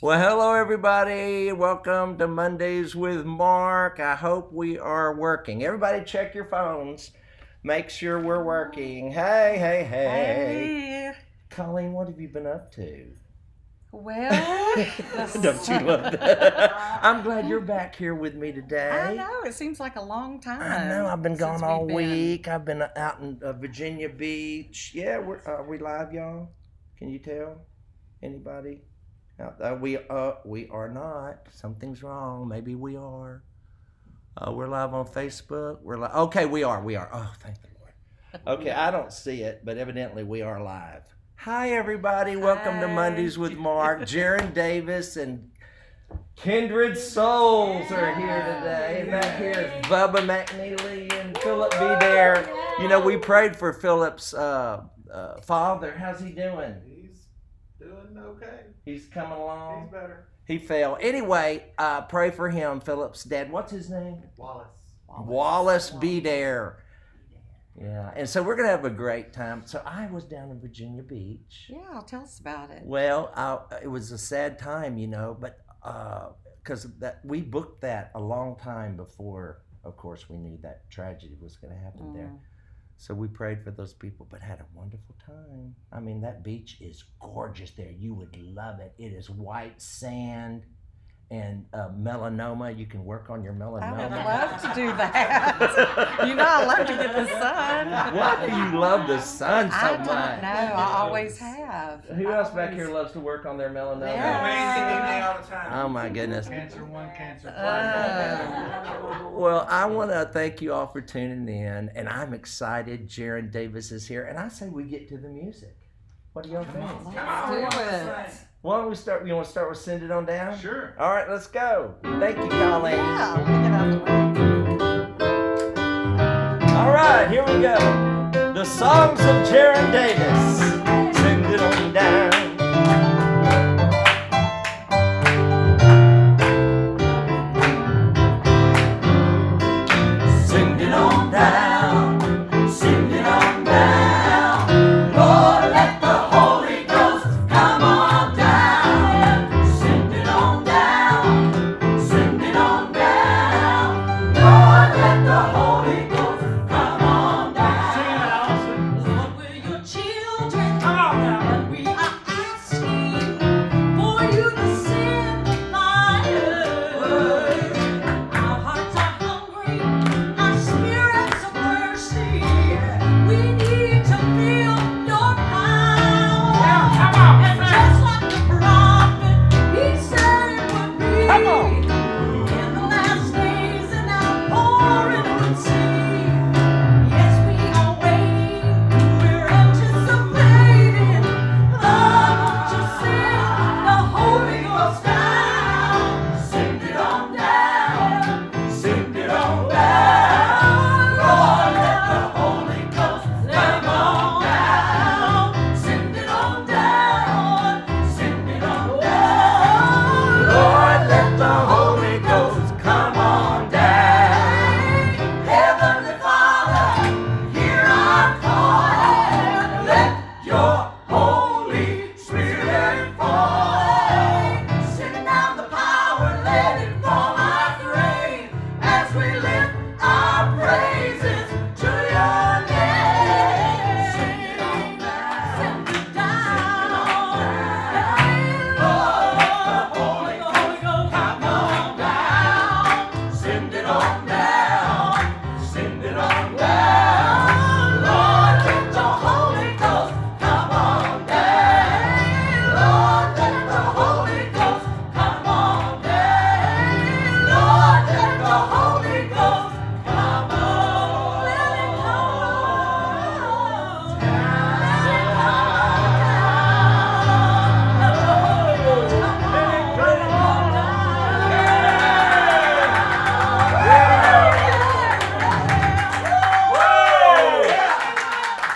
Well, hello, everybody. Welcome to Mondays with Mark. I hope we are working. Everybody check your phones. Make sure we're working. Hey. Hey. Colleen, what have you been up to? Well, Don't you love that? I'm glad you're back here with me today. I know. It seems like a long time. I know. I've been gone all we've been. week. I've been out in Virginia Beach. Yeah, are we live, y'all? Can you tell? Anybody? We are not. Something's wrong. Maybe we are. We're live on Facebook. We're live. Okay, we are. Oh, thank the Lord. Okay, I don't see it, but evidently we are live. Hi, everybody. Welcome to Mondays with Mark. Geron Davis and Kindred Souls are here today. And back here is Bubba McNeely and Philip B. Dare. You know, we prayed for Philip's father. How's he doing? He's doing okay. He's coming along. He's better. He fell. Anyway, pray for him. Philip's dad. What's his name? Wallace B. Dare. Yeah, and so we're going to have a great time. So I was down in Virginia Beach. Yeah, tell us about it. Well, it was a sad time, you know, but because we booked that a long time before, of course, we knew that tragedy was going to happen there. So we prayed for those people, but had a wonderful time. I mean, that beach is gorgeous there. You would love it. It is white sand and melanoma. You can work on your melanoma. I would love to do that. You know, I love to get the sun. Why do you love the sun so much? I don't know. I always have. Who else back here loves to work on their melanoma? Yeah. All the time. Oh my goodness. Cancer 1, cancer 5. Well, I want to thank you all for tuning in, and I'm excited. Geron Davis is here, and I say we get to the music. What do y'all think? Let's do it. Why don't we start? You want to start with Send It On Down? Sure. All right, let's go. Thank you, Colleen. Yeah, let me get out of the way. All right, here we go. The songs of Geron Davis. Send it on down. Send it on down. Send it on down. Lord, let the Holy Ghost come on down. Send it on down. Send it on down. Lord, let the Holy Ghost come on down. Sing it, Allison. Lord, we're your children. Come on now. And we are asking for you to send the fire. Our hearts are hungry, our spirits are thirsty. We need to feel your power. Yeah, come on, And sing. just like the prophet, he said it would be. Come on. In the last days and outpouring would see. Yes, we are waiting, we're anticipating. Lord, to send the Holy Ghost down. Send it on down. Send it on down. Lord, let the Holy Ghost come on down. Send it on down. Send it on down. Lord, let the Holy Ghost come on down. Heavenly Father, hear our call. Let your Holy Spirit fall. Send down the power, let it fall like rain as we lift our praises to your name. Send it on down. Send it down. Lord, let the Holy Holy Ghost, come on down. Send it on down. Send it on down. Lord, let the Holy Ghost come on down. Lord, let the Holy Ghost come on down. Lord, let the Holy Ghost come on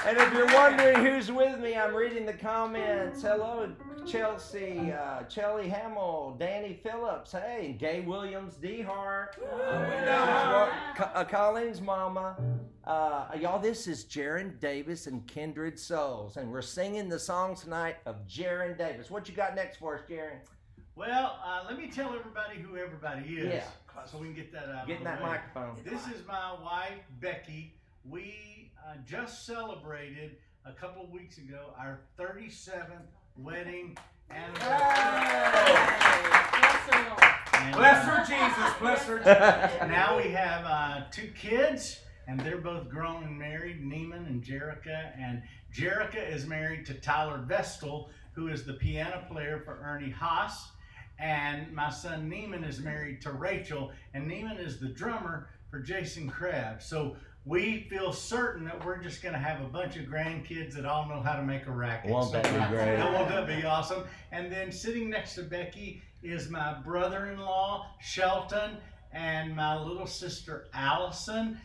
And if you're wondering who's with me, I'm reading the comments. Hello, Chelsea, Chelly Hamill, Danny Phillips, hey, Gay Williams, D. Hart, Colleen's mama. Y'all, this is Geron Davis and Kindred Souls, and we're singing the song tonight of Geron Davis. What you got next for us, Geron? Well, let me tell everybody who everybody is. Yeah. So we can get that out Getting of that the way. microphone. This is my wife, Becky. We just celebrated a couple of weeks ago our 37th wedding anniversary. And, Bless her, Jesus. Bless her, Jesus. now we have 2 kids, and they're both grown and married, Neiman and Jerica. And Jerica is married to Tyler Vestal, who is the piano player for Ernie Haas. And my son Neiman is married to Rachel, and Neiman is the drummer for Jason Krabs. So we feel certain that we're just going to have a bunch of grandkids that all know how to make a racket. Won't that be great? Won't that be awesome? And then sitting next to Becky is my brother-in-law, Shelton, and my little sister, Allison.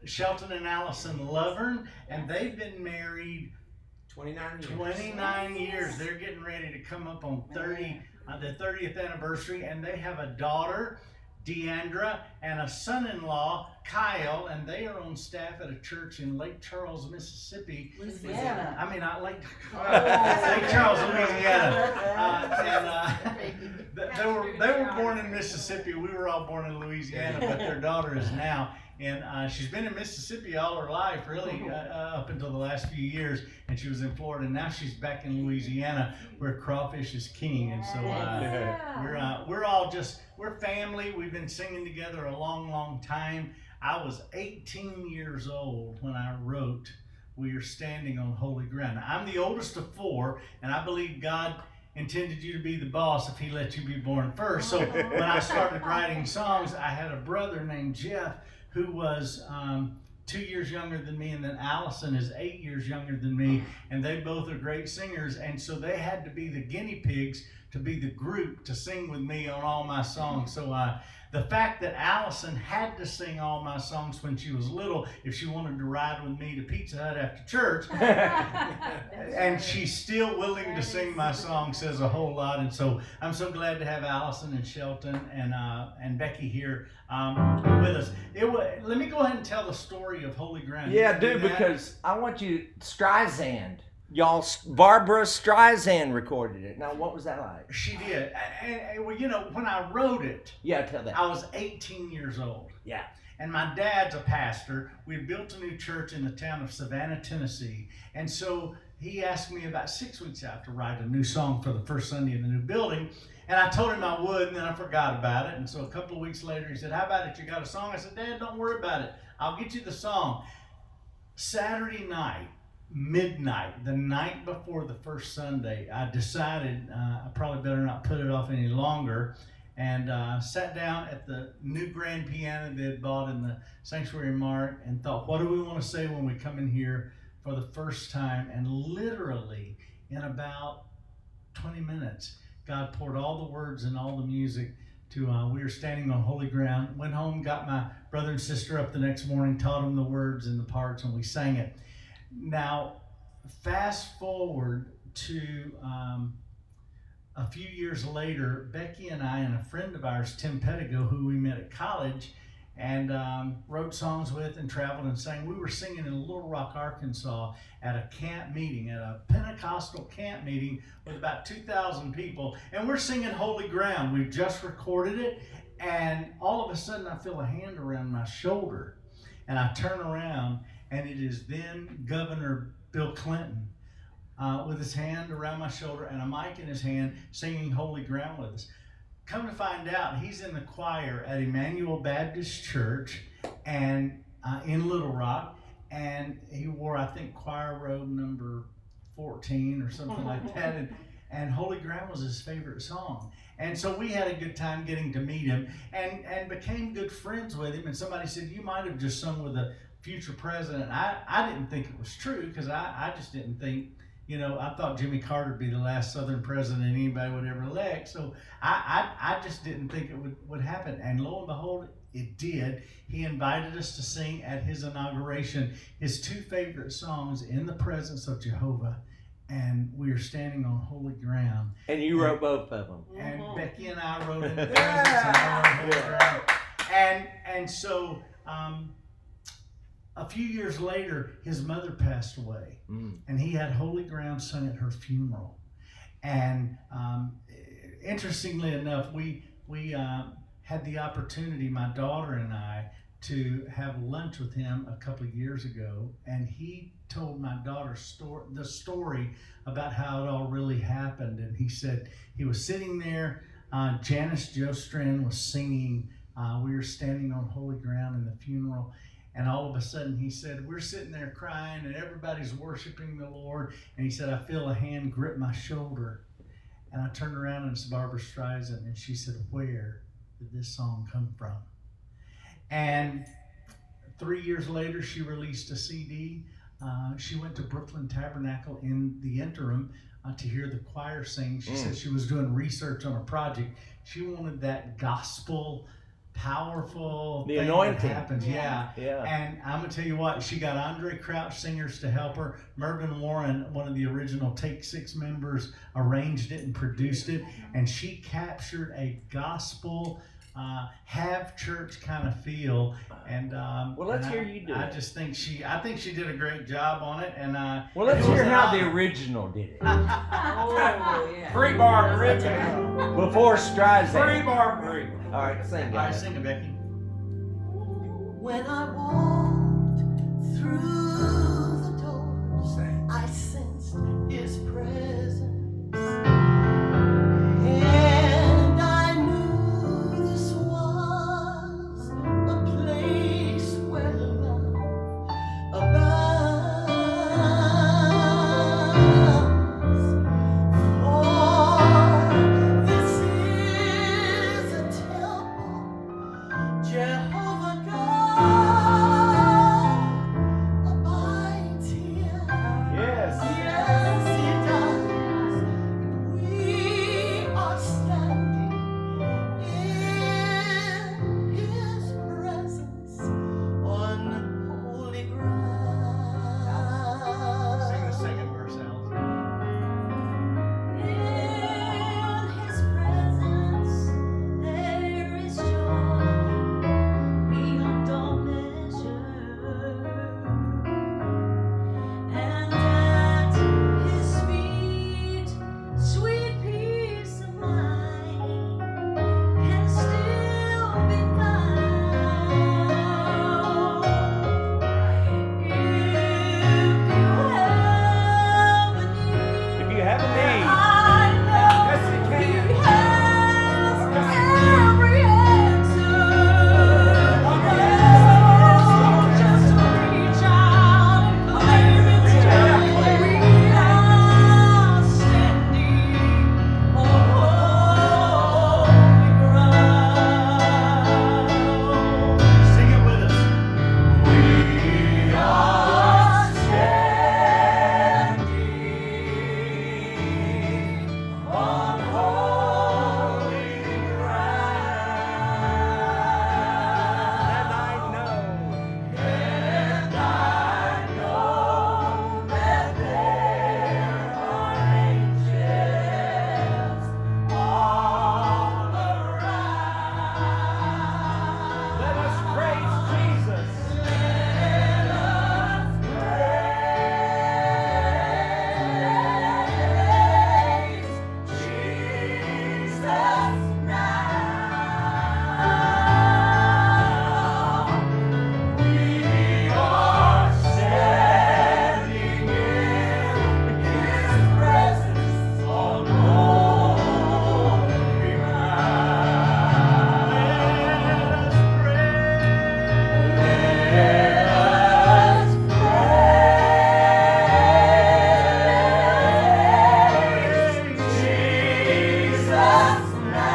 Shelton and Allison Lovern, and they've been married 29 years. 29 years. They're getting ready to come up on the 30th anniversary, and they have a daughter, Deandra, and a son-in-law, Kyle, and they are on staff at a church in Lake Charles, Mississippi. Louisiana. I mean, not Lake Charles, Louisiana. They were born in Mississippi. We were all born in Louisiana, but their daughter is now. And she's been in Mississippi all her life, really, up until the last few years. And she was in Florida. And now she's back in Louisiana, where crawfish is king. And so we're family. We've been singing together a long, long time. I was 18 years old when I wrote "We Are Standing on Holy Ground." Now, I'm the oldest of 4, and I believe God intended you to be the boss if he let you be born first. So when I started writing songs, I had a brother named Jeff who was 2 years younger than me, and then Allison is 8 years younger than me, and they both are great singers, and so they had to be the guinea pigs to be the group to sing with me on all my songs. So the fact that Allison had to sing all my songs when she was little, if she wanted to ride with me to Pizza Hut after church, and she's still willing to sing my song, says a whole lot. And so I'm so glad to have Allison and Shelton and Becky here with us. Let me go ahead and tell the story of Holy Ground. Yeah, do, because I want you, Streisand. Y'all, Barbara Streisand recorded it. Now, what was that like? She did. And well, you know, when I wrote it, Yeah, tell that. I was 18 years old. Yeah. And my dad's a pastor. We built a new church in the town of Savannah, Tennessee. And so he asked me about 6 weeks out to write a new song for the first Sunday in the new building. And I told him I would, and then I forgot about it. And so a couple of weeks later, he said, "How about it? You got a song?" I said, "Dad, don't worry about it. I'll get you the song." Saturday night, midnight, the night before the first Sunday, I decided I probably better not put it off any longer, and sat down at the new grand piano they had bought in the Sanctuary Mart and thought, what do we want to say when we come in here for the first time? And literally in about 20 minutes, God poured all the words and all the music to "We Are Standing on Holy Ground." Went home, got my brother and sister up the next morning, taught them the words and the parts, and we sang it. Now, fast forward to a few years later, Becky and I and a friend of ours, Tim Pettigo, who we met at college and wrote songs with and traveled and sang. We were singing in Little Rock, Arkansas at a camp meeting, at a Pentecostal camp meeting with about 2,000 people. And we're singing Holy Ground. We've just recorded it. And all of a sudden, I feel a hand around my shoulder. And I turn around, and it is then Governor Bill Clinton with his hand around my shoulder and a mic in his hand singing Holy Ground with us. Come to find out, he's in the choir at Emmanuel Baptist Church and in Little Rock, and he wore, I think, choir robe number 14 or something like that, and Holy Ground was his favorite song. And so we had a good time getting to meet him and became good friends with him. And somebody said, "You might have just sung with a future president." I didn't think it was true, because I just didn't think, you know, I thought Jimmy Carter would be the last Southern president anybody would ever elect. So I just didn't think it would happen. And lo and behold, it did. He invited us to sing at his inauguration his 2 favorite songs, "In the Presence of Jehovah" and "We Are Standing on Holy Ground." And you wrote both of them. And Becky and I wrote "In the Presence of Holy Ground." And so a few years later, his mother passed away, and he had Holy Ground sung at her funeral. And interestingly enough, we had the opportunity, my daughter and I, to have lunch with him a couple of years ago, and he told my daughter the story about how it all really happened. And he said he was sitting there, Janice Jostrand was singing, we were standing on holy ground in the funeral, and all of a sudden he said, we're sitting there crying and everybody's worshiping the Lord, and he said, I feel a hand grip my shoulder, and I turned around and it's Barbara Streisand, and she said, where did this song come from? And 3 years later, she released a CD. She went to Brooklyn Tabernacle in the interim to hear the choir sing. She said she was doing research on a project. She wanted that gospel, powerful The thing anointing. that happens. Yeah. Yeah. And I'm going to tell you what, she got Andre Crouch singers to help her. Mervyn Warren, one of the original Take Six members, arranged it and produced it. And she captured a gospel, have church kind of feel, and Well, let's hear you do I it. just think I think she did a great job on it, and Well, let's it was hear an how the honor. original did it. Oh, yeah. Free Barbara original. Before Free Streisand. Barbara. All right, sing, All right, guys. sing it, Becky. When I walked through the doors, I sensed His presence, and I knew this was a place where love abounds. For this is a temple Jehovah God abides here. Yes. Yes, He does. We are standing in His presence on holy ground. Sing the second verse, Alice. In His presence there is joy beyond all measure, and at His feet sweet peace of mind can still be found. If you have a need, If you have a need, I know Yes, He He can. has Yes, He every answer. Just reach out and claim it. Reach out and claim it. We are standing on holy ground. Sing it with us. We are standing on holy ground. and I know. And I know that there are angels all around. Let us praise Jesus. Let us praise Jesus now. We are standing in His presence on holy ground. Let us praise Jesus now.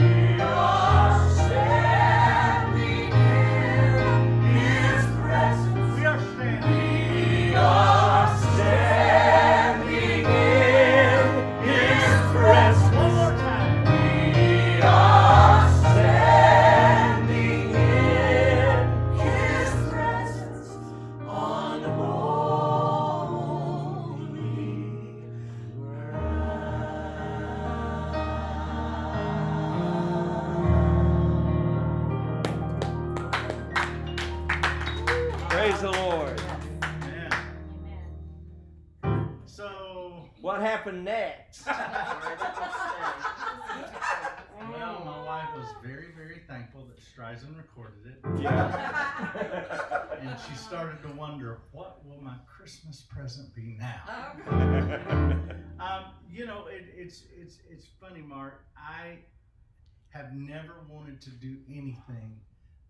We are standing in His presence. We are standing. We are standing in His presence. One more time. We are standing in His presence on holy Praise the Lord. Amen. What happened next? Well, my wife was very, very thankful that Streisand recorded it. Yeah. And she started to wonder, what will my Christmas present be now? You know, it's funny, Mark. I have never wanted to do anything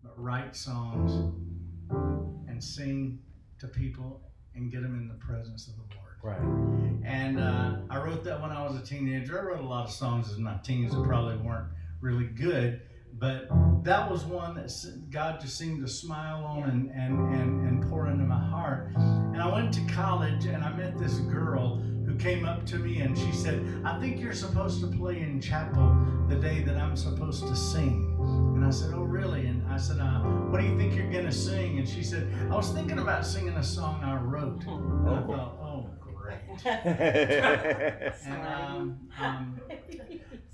but write songs and sing to people and get them in the presence of the Lord. Right. And I wrote that when I was a teenager. I wrote a lot of songs as my teens that probably weren't really good, but that was one that God just seemed to smile on and pour into my heart. And I went to college and I met this girl who came up to me and she said, I think you're supposed to play in chapel the day that I'm supposed to sing. And I said, oh, really? And I said, what do you think you're going to sing? And she said, I was thinking about singing a song I wrote. And I thought, oh, great. And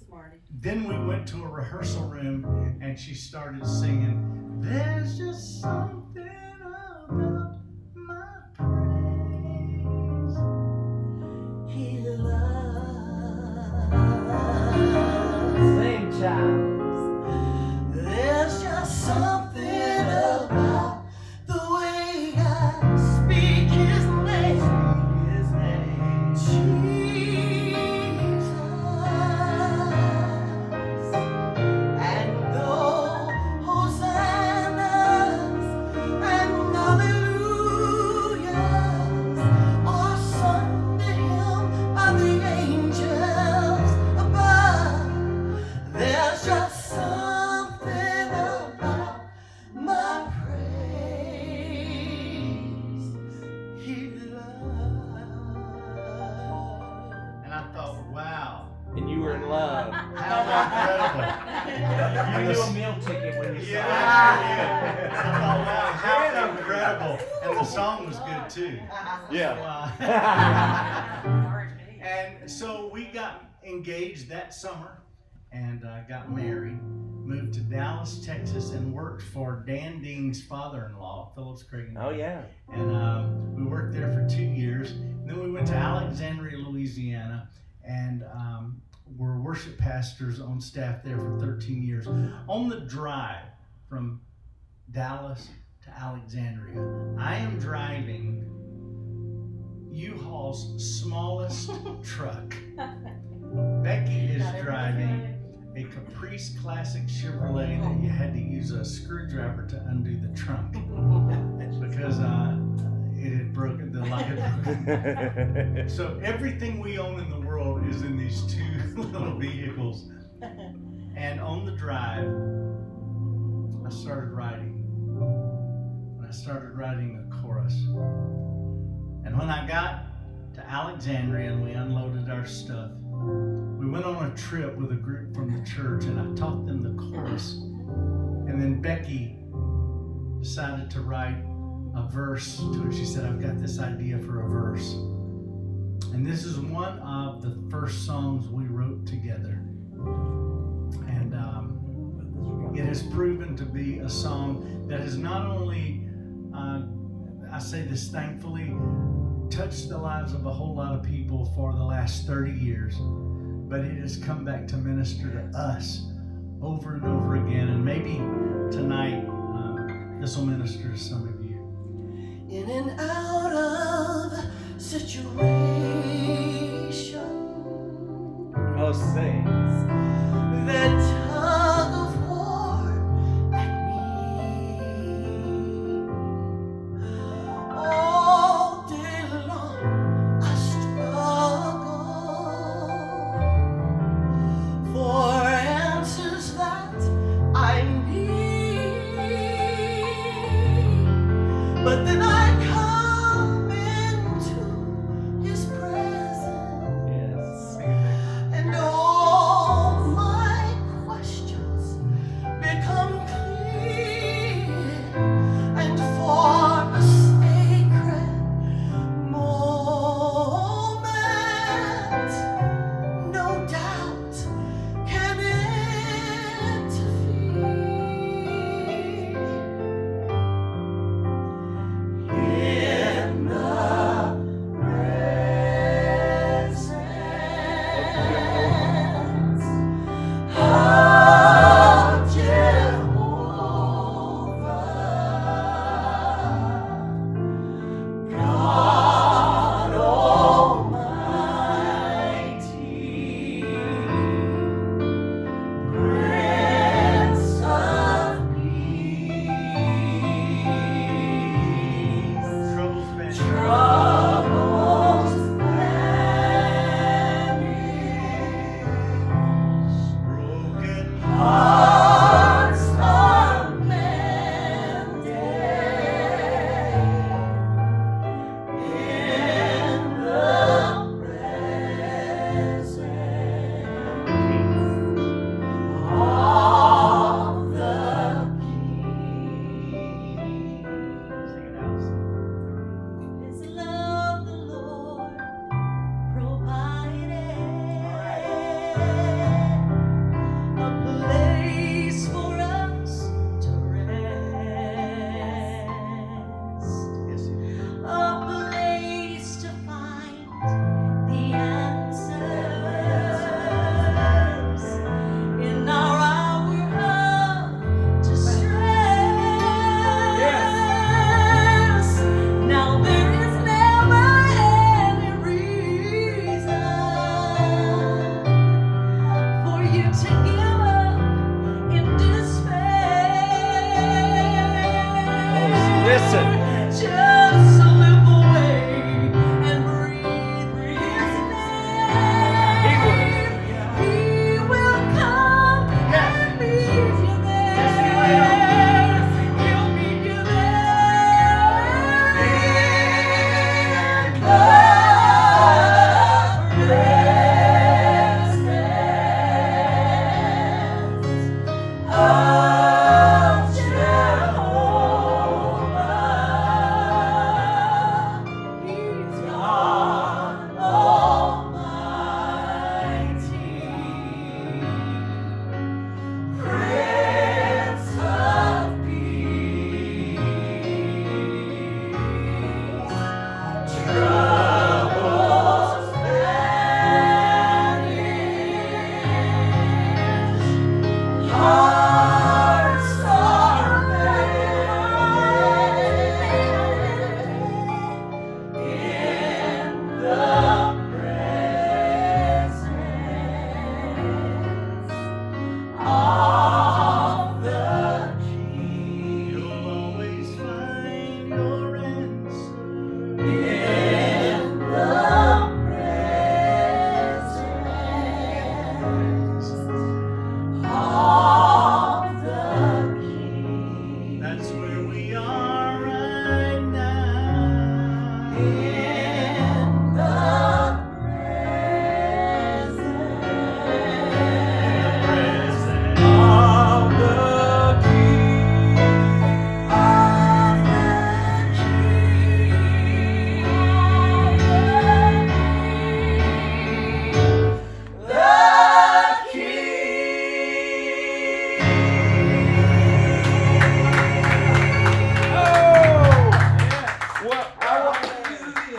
Smarty. then we went to a rehearsal room and she started singing, there's just something about my praise. He loves. Sing, child. There's just something about the way I speak His name. Jesus. And though hosannas and hallelujahs are sung to Him by the angels above, there's just something about my praise He loves. And I thought, wow, And you were in love. how incredible. You knew a meal ticket when you saw Yeah, it. I thought, wow, how incredible. And the song was good too. Yeah. And so we got engaged that summer and got married, moved to Dallas, Texas, and worked for Dan Dean's father-in-law, Phillips Craig. Oh, yeah. And we worked there for 2 years. And then we went to Alexandria, Louisiana, and were worship pastors on staff there for 13 years. On the drive from Dallas to Alexandria, I am driving U-Haul's smallest truck. Becky is driving a Caprice Classic Chevrolet that you had to use a screwdriver to undo the trunk because it had broken, the light had broken. So everything we own in the world is in these two little vehicles. And on the drive, I started writing. And I started writing a chorus. And when I got to Alexandria and we unloaded our stuff, we went on a trip with a group from the church and I taught them the chorus. And then Becky decided to write a verse to it. She said, I've got this idea for a verse. And this is one of the first songs we wrote together. And it has proven to be a song that has not only, I say this thankfully, touched the lives of a whole lot of people for the last 30 years, but it has come back to minister to us over and over again. And maybe tonight, this will minister to some of you. In and out of situation, Oh, sing. that tug of war at me. All day long I struggle for answers that I need, but then I come into His presence. Yes. And all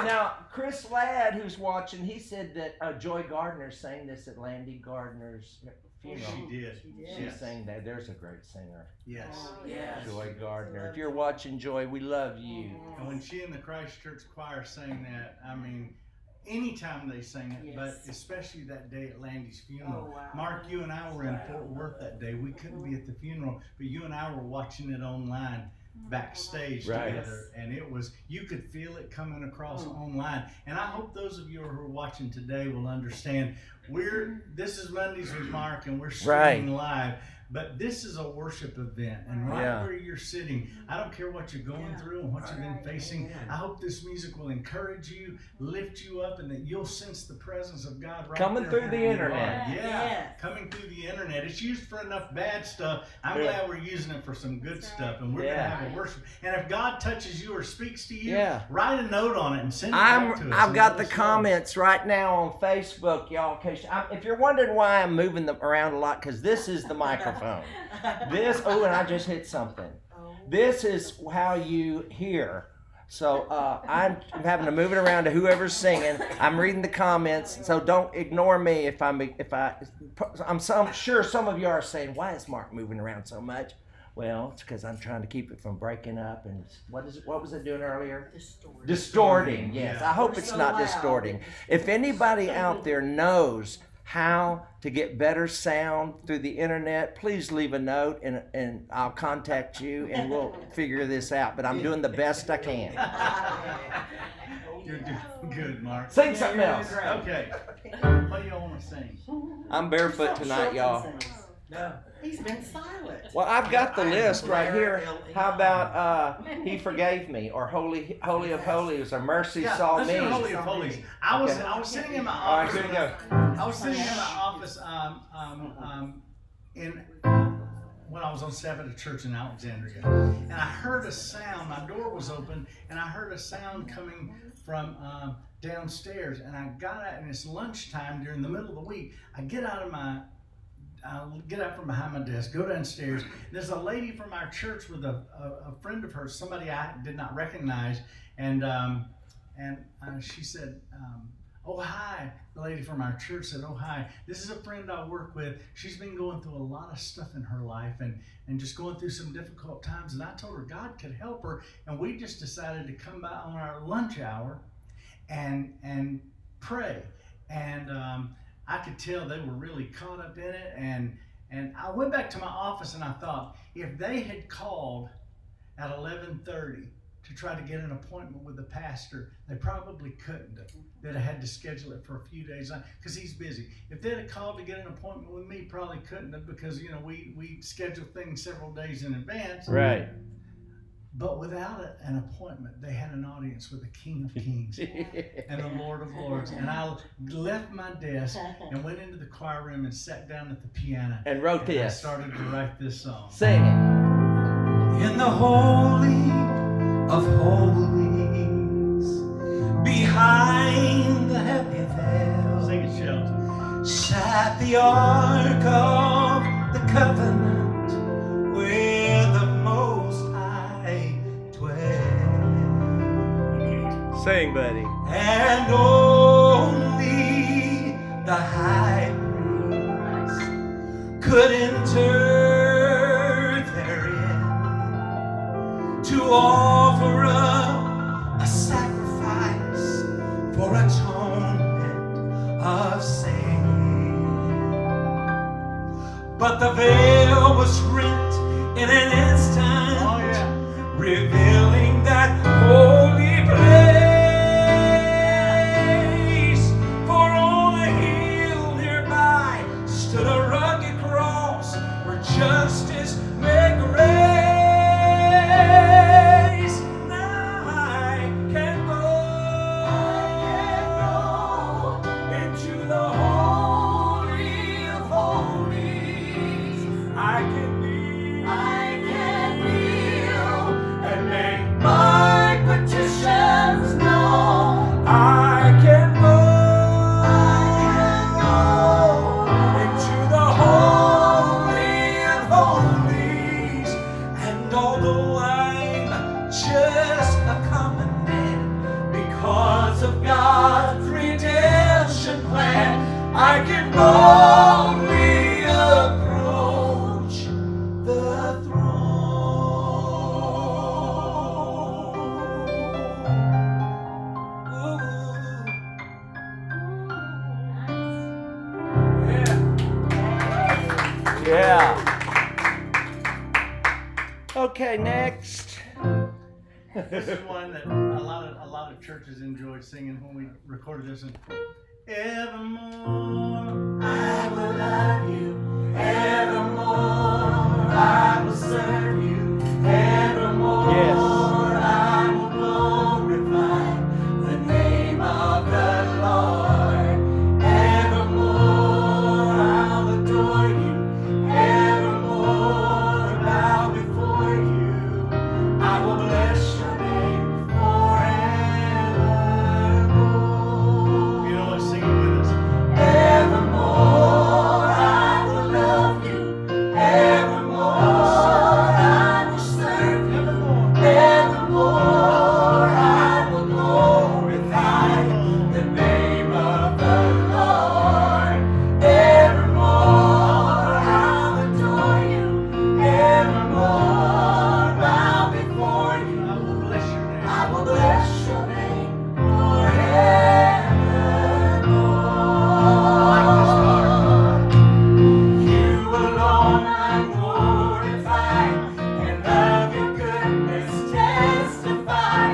Now, Chris Ladd, who's watching, he said that Joy Gardner sang this at Landy Gardner's funeral. She did. She sang that. There's a great singer. Yes. Yes. Joy Gardner. If you're watching, Joy, we love you. And when she and the Christchurch choir sang that, I mean, anytime they sang it, but especially that day at Landy's funeral. Oh, wow. Mark, you and I were in Fort Worth that day. We couldn't be at the funeral, but you and I were watching it online backstage together, and it was, you could feel it coming across online. And I hope those of you who are watching today will understand, this is Mondays with Mark, and we're streaming live. But this is a worship event, and where you're sitting, I don't care what you're going through and what you've been facing. I hope this music will encourage you, lift you up, and that you'll sense the presence of God coming through the internet. Coming through the internet. It's used for enough bad stuff. I'm glad we're using it for some good stuff, and we're going to have a worship. And if God touches you or speaks to you, write a note on it and send it back to us. I've got the comments right now on Facebook, y'all. If you're wondering why I'm moving them around a lot, because this is the microphone. And I just hit something. This is how you hear. So I'm having to move it around to whoever's singing. I'm reading the comments, so don't ignore me I'm sure some of you are saying, why is Mark moving around so much? Well, it's because I'm trying to keep it from breaking up. And what was it doing earlier? Distorting. Yes. I hope it's not distorting. If anybody out there knows how to get better sound through the internet, please leave a note and I'll contact you and we'll figure this out. But I'm doing the best I can. You're doing good, Mark. Sing something else. Okay. What do y'all want to sing? I'm barefoot tonight, y'all. No. He's been silent. Well, I've got the list right here. How about He Forgave Me, or Holy of Holies, or Mercy Saw Me? Holy of Holies. I was sitting in my office. All right, here we go. I was sitting in my office when I was on staff at a church in Alexandria, and I heard a sound. My door was open, and I heard a sound coming from downstairs. And I got out, and it's lunchtime during the middle of the week. I'll get out from behind my desk, go downstairs. There's a lady from our church with a friend of hers, somebody I did not recognize, and she said, oh, hi. The lady from our church said, oh, hi. This is a friend I work with. She's been going through a lot of stuff in her life and just going through some difficult times. And I told her God could help her, and we just decided to come by on our lunch hour and pray. And I could tell they were really caught up in it, and I went back to my office and I thought, if they had called at 11:30 to try to get an appointment with the pastor, they probably couldn't have. They'd have had to schedule it for a few days because he's busy. If they'd have called to get an appointment with me, probably couldn't have, because we schedule things several days in advance. Right. But without an appointment, they had an audience with the King of Kings and the Lord of Lords. And I left my desk and went into the choir room and sat down at the piano. And wrote this. I started to write this song. Sing it. In the Holy of Holies, behind the heavy veil, Sing it, Shelton. sat the Ark of the Covenant, where the Most High dwelt. Sing, buddy. And only the high priest could enter therein to offer up a sacrifice for atonement of sin. But the veil was rent in an instant, Oh, yeah. revealing that holy place. For on a hill nearby stood a rugged cross where justice met grace. Now I can go into the Holy of Holies. boldly approach the throne. Yeah. Okay, next. This is one that a lot of churches enjoyed singing when we recorded this. And evermore I will love you, evermore I will serve you, evermore Yes. I will glorify the name of the Lord, evermore I'll adore you, evermore bow before you, I will bless your name forevermore. you know what, sing it with us. Evermore I will love you, evermore I will serve you, evermore I will glorify the name of the Lord, evermore I'll adore you, evermore bow before you, I will bless your name. I will bless your name forevermore. You alone I glorify, and of your goodness testify.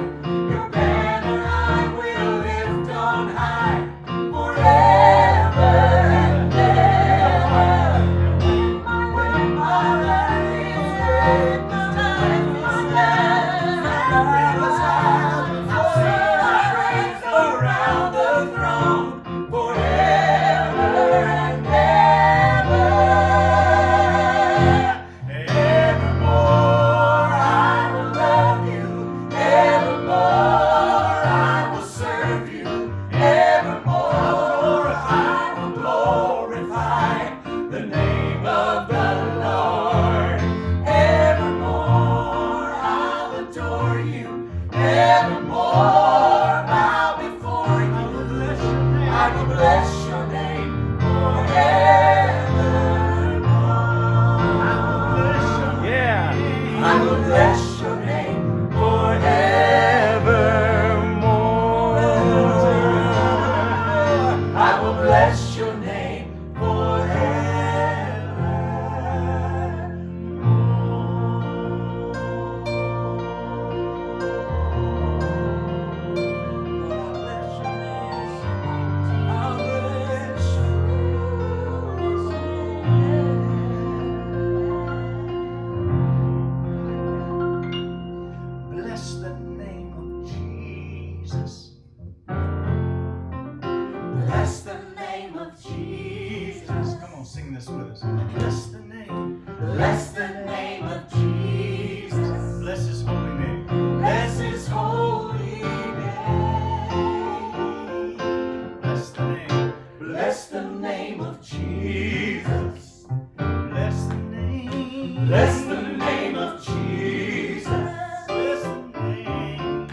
Your banner I will lift on high, forever and ever. When my life is I'll sing my praise around the throne, forever and ever. Evermore I will love you, evermore I will serve you, evermore I will glorify the name of the Lord, evermore I'll adore you, evermore bow before you, I will bless your name forevermore. Yeah. I will bless your name forevermore. I will bless your name Bless the name of Jesus. Bless the name of Jesus. Come on, sing this with us. Bless the name. Bless the name of Jesus. Bless his holy name. Bless his holy name. Bless the name. Bless the name of Jesus. Bless the name. Bless the name of Jesus. Bless the name.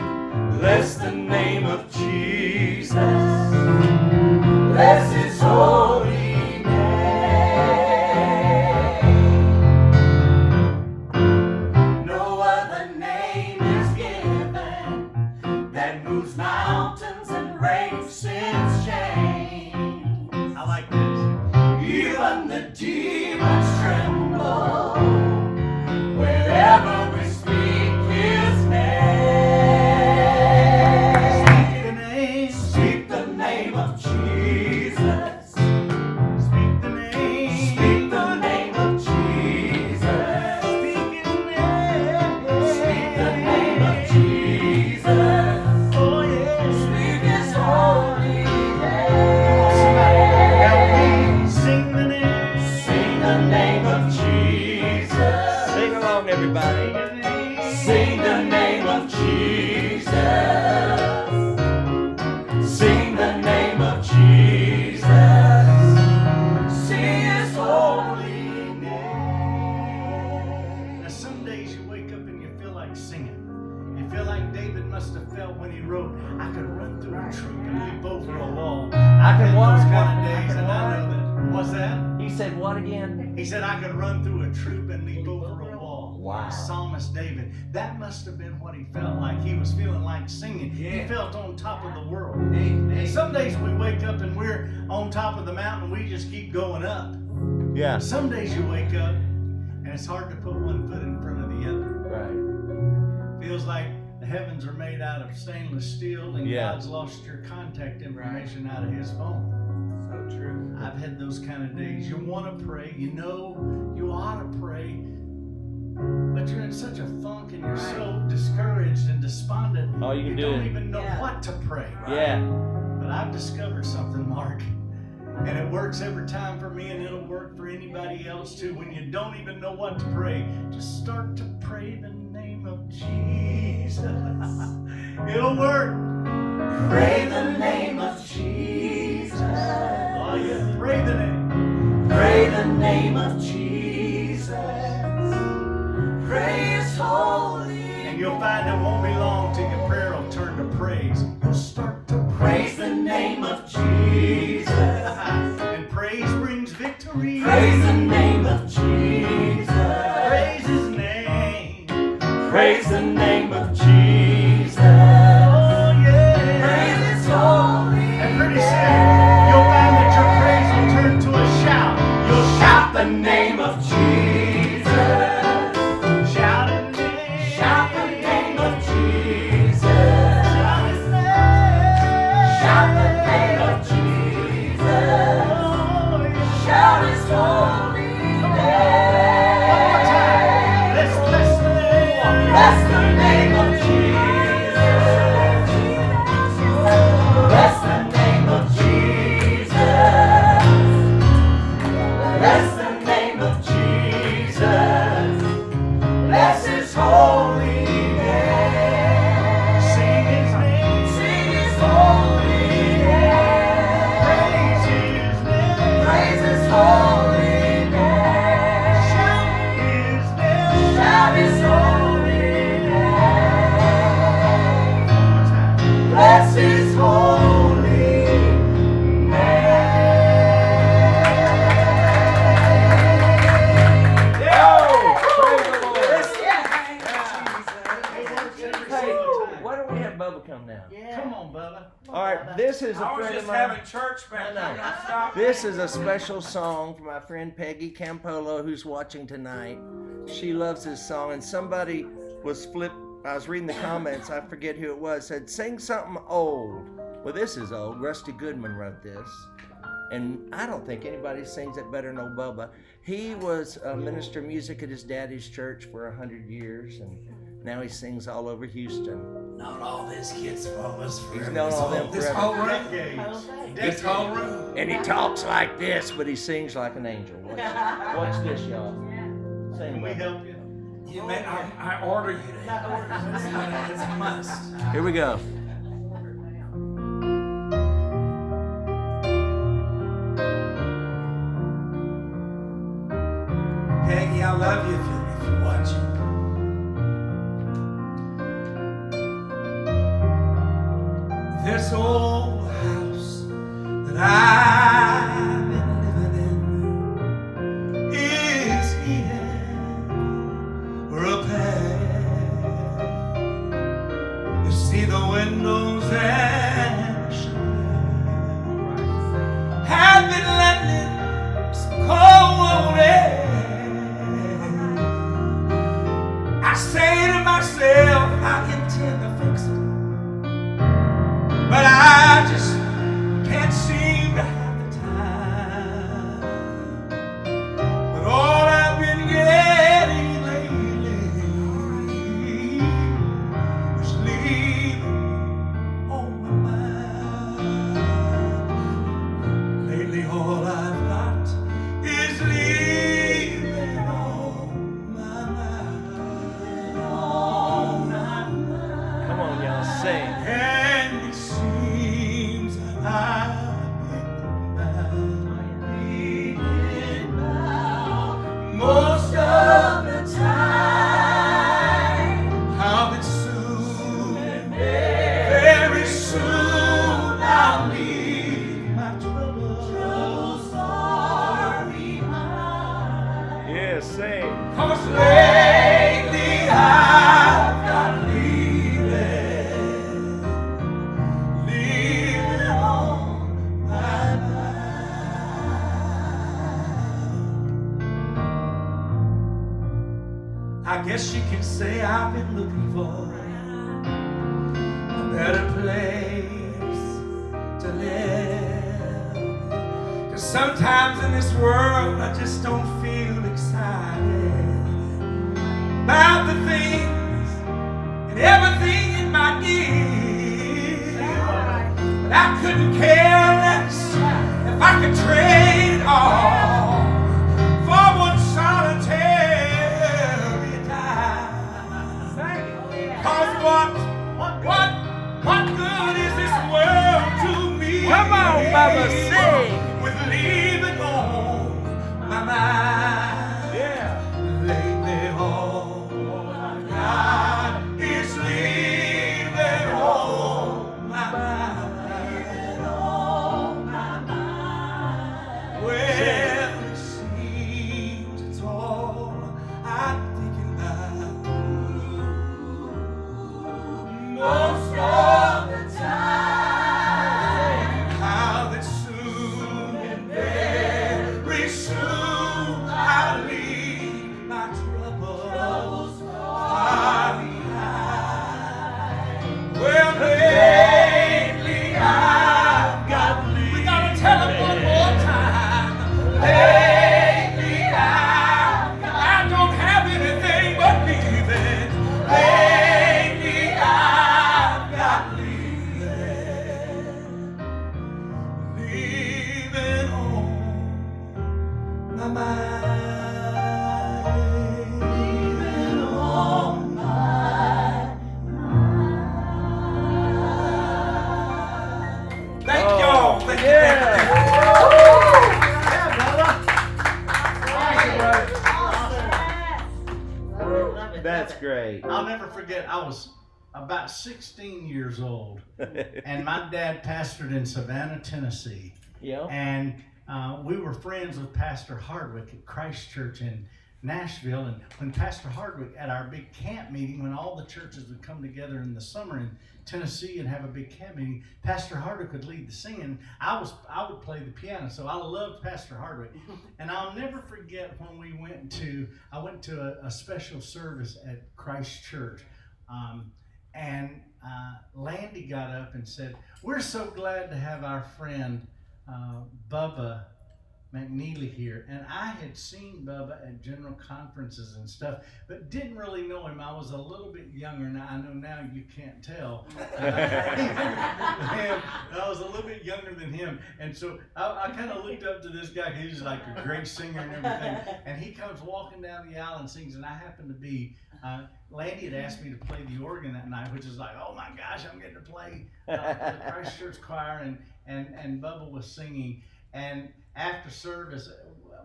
Bless the name of Jesus. Bless his holy name. No other name is given that moves mountains and breaks sin's chains. I like this. Even the demons tremble wherever we speak his name. Speak the name. Speak the name of Jesus. Speak the name. Speak the name of Jesus. Speak his name. Speak the name of Jesus. Oh yeah. Speak his holy Now name. we sing the name. Sing the name of Jesus. Sing along, everybody. Sing the name of Jesus. Sing the name of Jesus. Sing his holy name. Now some days you wake up and you feel like singing. You feel like David must have felt when he wrote, I could run through a troop and leap over a wall. I can Those walk. kind of days, and I know that What's that? He said what again? He said I could run through a troop and leap over a wall. Wow. Psalmist David. That must have been what he felt like. He was feeling like singing. He felt on top of the world. And some days we wake up and we're on top of the mountain. We just keep going up. Yeah. Some days you wake up and it's hard to put one foot in front of the other. Right. Feels like the heavens are made out of stainless steel and Yeah. God's lost your contact information out of his phone. So true. I've had those kind of days. You want to pray, you know you ought to pray, but you're in such a funk and you're so discouraged and despondent. All you can do don't is- even know what to pray. Yeah. But I've discovered something, Mark, and it works every time for me, and it'll work for anybody else too. When you don't even know what to pray, just start to pray the name of Jesus. It'll work. Pray the name of Jesus. Oh yeah, pray the name. Pray the name of Jesus. Pray His holy. And you'll find it won't be long till your prayer will turn to praise. You'll start to Praise the name of Jesus. and praise brings victory. Praise the name of Jesus. Praise His name. Praise the name of Jesus. Oh yeah. Praise His holy. And pretty soon you'll find that your praise will turn to a shout. You'll shout The name of Jesus. Shout His name. Shout the name of Jesus. Shout His name. Shout the name of Jesus. Oh, yeah. Shout His holy name. One more time. Let's bless the name. Bless the name of Jesus. Bless the name of Jesus. Bless the name of Jesus. Bless His holy name. Sing His name. Sing His holy name. Praise His name. Praise His holy name. Shout His name. Shout His holy name. One more time. Bless His holy name. Praise the Lord. Every Hey, single time. why don't we have Bubba come now? Come on, Bubba. All right, this is a I was friend of just mine. having church back there. Stop. This is a special song for my friend Peggy Campolo, who's watching tonight. She loves this song, and somebody I was reading the comments, I forget who it was, said, sing something old. Well, this is old. Rusty Goodman wrote this. And I don't think anybody sings it better than old Bubba. He was a minister of music at his daddy's church for 100 years, and now he sings all over Houston. Known all these kids from us forever. He's known all them This forever. whole room. Decades. This whole room. And he talks like this, but he sings like an angel. Watch this, y'all. Sing, Can we Bubba. help you? You may, I order you to. It's a must. Here we go. Peggy, I love you if you're watching. This old house that I've been living in is here for repair. You see the windows and the shutters have been letting some cold air. I say to myself, I intend to fix it, but I just can't seem to have the time. But all I've been getting lately is leaving on my mind. Lately all I've got is leaving on my mind. On my mind. Come on, y'all, sing. And it seems that I've guess you can say I've been looking for a better place to live. 'Cause sometimes in this world I just don't feel excited about the things and everything it might give. But I couldn't care less if I could trade it all for one solitary time. 'Cause what good is this world to me? Come on, Bubba, sing. With leaving on my mind. Yeah. Lately all I've got is leaving on my mind. Well, it seems it's all I'm thinking about. Most of the time, how that soon and very soon I'll leave my troubles far behind. Well, lately I've got leave. We gotta tell them one more time. Lately I don't have anything but leaving. Lately I've got leaving on my mind. Leaving on my mind. Thank y'all. Thank you. That's great. I'll never forget, I was about 16 years old, and my dad pastored in Savannah, Tennessee. Yeah. And we were friends with Pastor Hardwick at Christ Church in Nashville. And when Pastor Hardwick, at our big camp meeting, when all the churches would come together in the summer in Tennessee and have a big camp meeting, Pastor Hardwick would lead the singing. I would play the piano, so I loved Pastor Hardwick. And I'll never forget when I went to a special service at Christ Church. And Landy got up and said, "We're so glad to have our friend Bubba McNeely here." And I had seen Bubba at general conferences and stuff, but didn't really know him. I was a little bit younger. Now I know now you can't tell. I was a little bit younger than him, and so I kind of looked up to this guy. He was like a great singer and everything. And he comes walking down the aisle and sings, and I happened to be. Landy had asked me to play the organ that night, which is like, oh my gosh, I'm getting to play for the Christ Church choir, and Bubba was singing. And after service,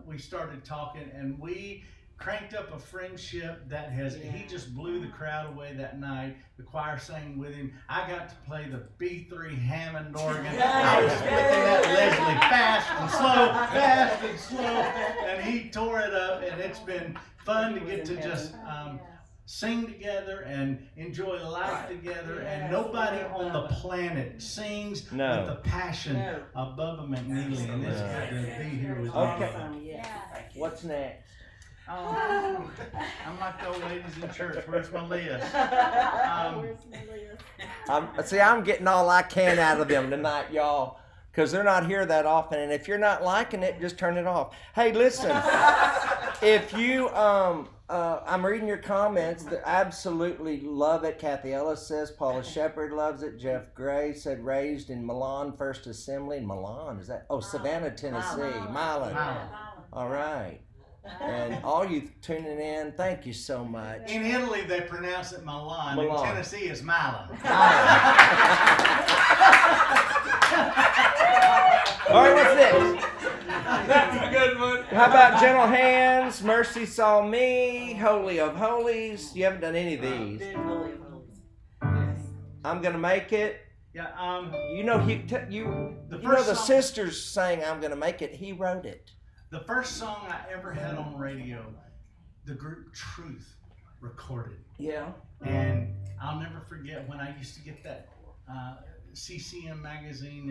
we started talking, and we cranked up a friendship that he just blew the crowd away that night. The choir sang with him. I got to play the B3 Hammond organ. I was flicking that Leslie fast and slow, and he tore it up, and it's been fun to get to just sing together and enjoy life together, and nobody on the planet sings with the passion of Bubba McNeely, and it's good to be here with you. Okay. What's next? I'm like the old ladies in church. Where's my list? I'm getting all I can out of them tonight, y'all, because they're not here that often. And if you're not liking it, just turn it off. Hey, listen, if you, I'm reading your comments. Absolutely love it. Kathy Ellis says Paula Shepard loves it. Jeff Gray said raised in Milan First Assembly. Milan, is that? Oh, Savannah, Tennessee. Milan. All right. And all you tuning in, thank you so much. In Italy, they pronounce it Milan. In Tennessee, it's Milan. All right, what's this? That's a good one. How about Gentle Hands, Mercy Saw Me, Holy of Holies? You haven't done any of these. I'm Gonna Make It. Yeah. You know the sisters sang I'm Gonna Make It. He wrote it. The first song I ever had on radio, the group Truth recorded. Yeah. And I'll never forget when I used to get that CCM magazine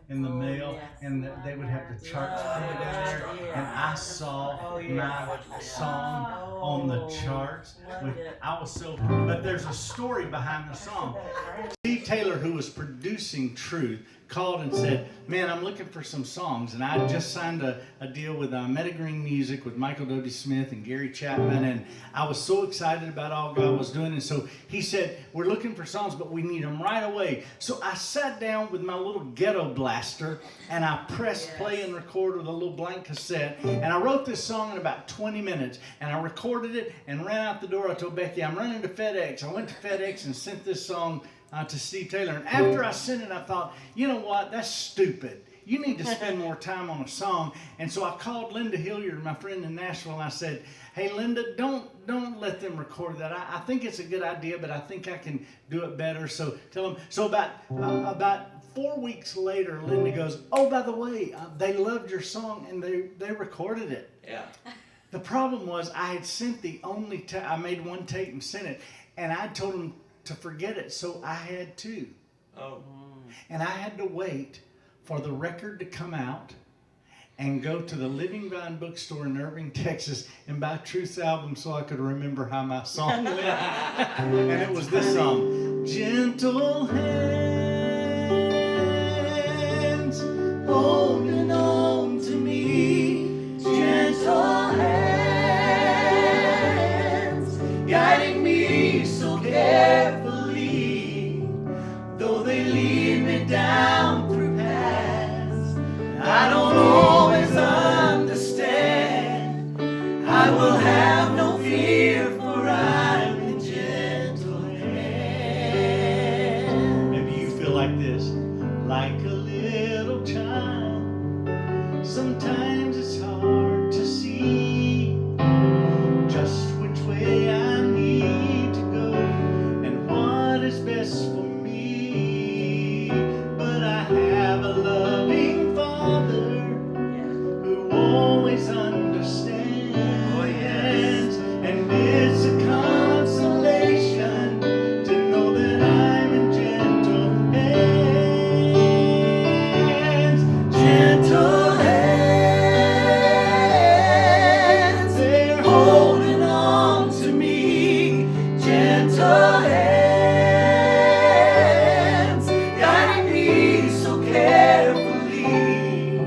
in the mail, and they would have the charts printed in there, and I saw my song on the charts. I was so, but there's a story behind the song. Steve Taylor, who was producing Truth, called and said, man, I'm looking for some songs. And I just signed a deal with Metagreen Music with Michael Doty Smith and Gary Chapman. And I was so excited about all God was doing. And so he said, we're looking for songs, but we need them right away. So I sat down with my little ghetto blaster and I pressed play and record with a little blank cassette. And I wrote this song in about 20 minutes. And I recorded it and ran out the door. I told Becky, I'm running to FedEx. I went to FedEx and sent this song to Steve Taylor. And after I sent it, I thought, you know what? That's stupid. You need to spend more time on a song. And so I called Linda Hilliard, my friend in Nashville, and I said, hey, Linda, don't let them record that. I think it's a good idea, but I think I can do it better. So tell them. So about 4 weeks later, Linda goes, oh, by the way, they loved your song, and they recorded it. Yeah. The problem was I had sent I made one tape and sent it, and I told them to forget it, so I had to. Oh. And I had to wait for the record to come out and go to the Living Vine bookstore in Irving, Texas, and buy Truth's album so I could remember how my song went. And it was this song, Gentle Hands Holding On to Me, Gentle Hands Guiding Me so carefully, though they lead me down through paths I don't always understand. I will have no fear, for I'm in gentle hands. Maybe you feel like this, like a little child. Sometimes it's hard to see just which way I need to go and what is best for me. But I have a loving Father who always understands. Oh, yes. And it's a consolation to know that I'm in gentle hands. Gentle hands, they're holding on to me. Gentle hands, guiding me so carefully,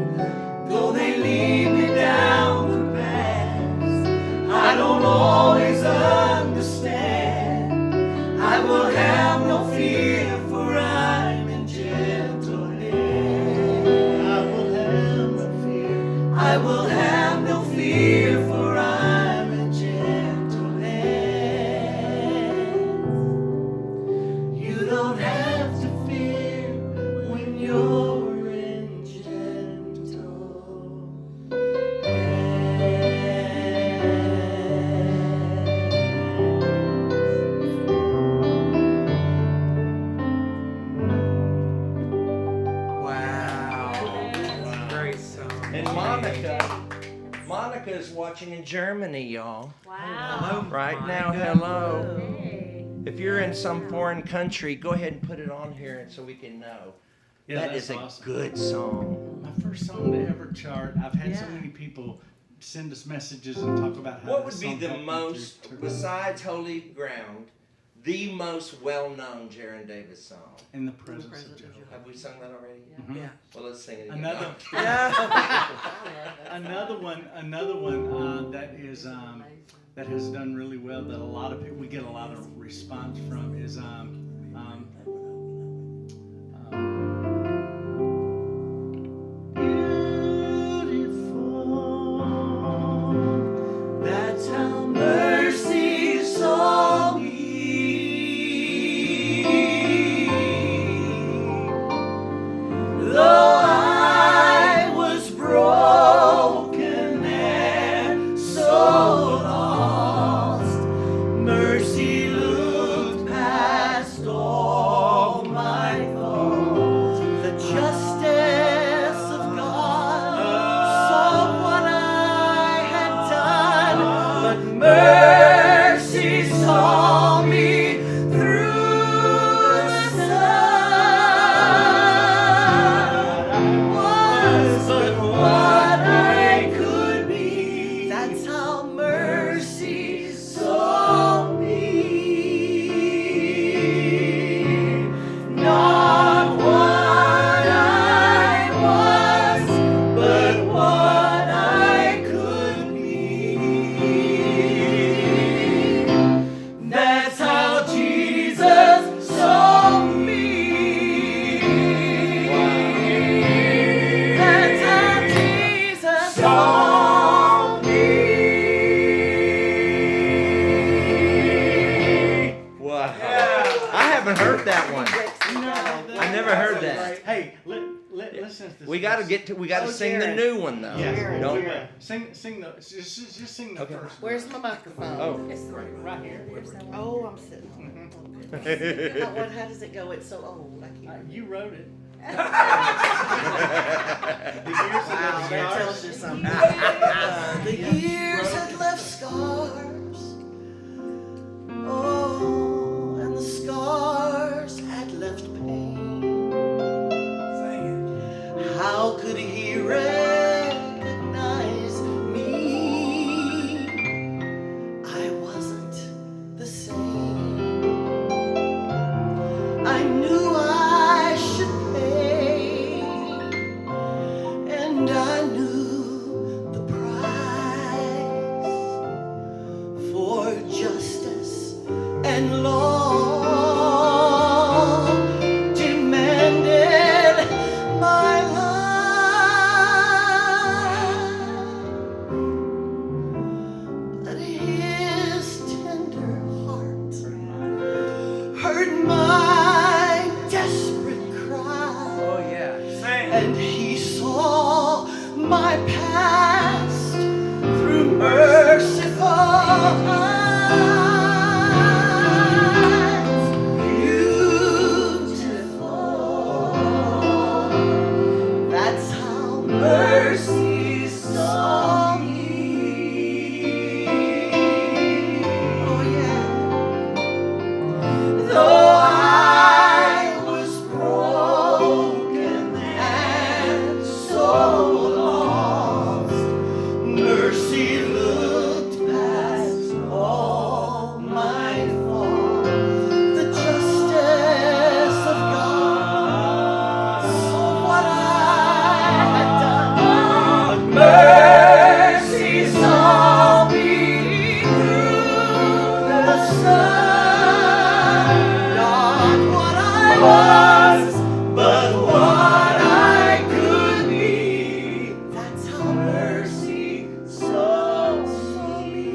though they lead me down the paths I don't always understand. I will have no fear, for I'm in gentle hands. I will have no fear. I will have no fear, for I'm in gentle hands. You don't have to fear when you're in gentle hands. Wow. Great song. And Monica is watching in Germany, y'all. Wow. Right now, hello. If you're in some foreign country, go ahead and put it on here so we can know. Yeah, That that's is a awesome. good song. My first song to ever chart. I've had so many people send us messages and talk about how What this would be song the helped them most, through- besides Holy Ground, the most well-known Geron Davis song? in the presence of Jehovah. Have we sung that already? Mhm. Yeah. Well, let's sing it again. Another, another one that is that has done really well. That a lot of people, we get a lot of response from is beautiful. That's how mercy saw me. Though I was broken and so lost, mercy looked past all. that one. I never heard that. Hey, listen to this. We gotta sing the Jared. new one though. Yes. Don't. Sing the just sing the first. Where's my microphone? Oh. Right here. Oh, I'm sitting on it. How does it go? It's so old. I can't. You wrote it. Wow, that tells you something. The years had left scars. Oh, and the scars had left pain. How could he recognize me? I wasn't the same. I knew I should pay, and I knew the price for justice and law demanded my life. But his tender heart heard my desperate cry. Oh yeah. And he saw my past through merciful eyes. Beautiful. That's how mercy saw me. Oh yeah. Though I was broken and so lost, mercy looked past all my faults. The justice of God saw what I had done. Mercy saw me through the sun. Not what I was, but what I could be. That's how mercy saw me.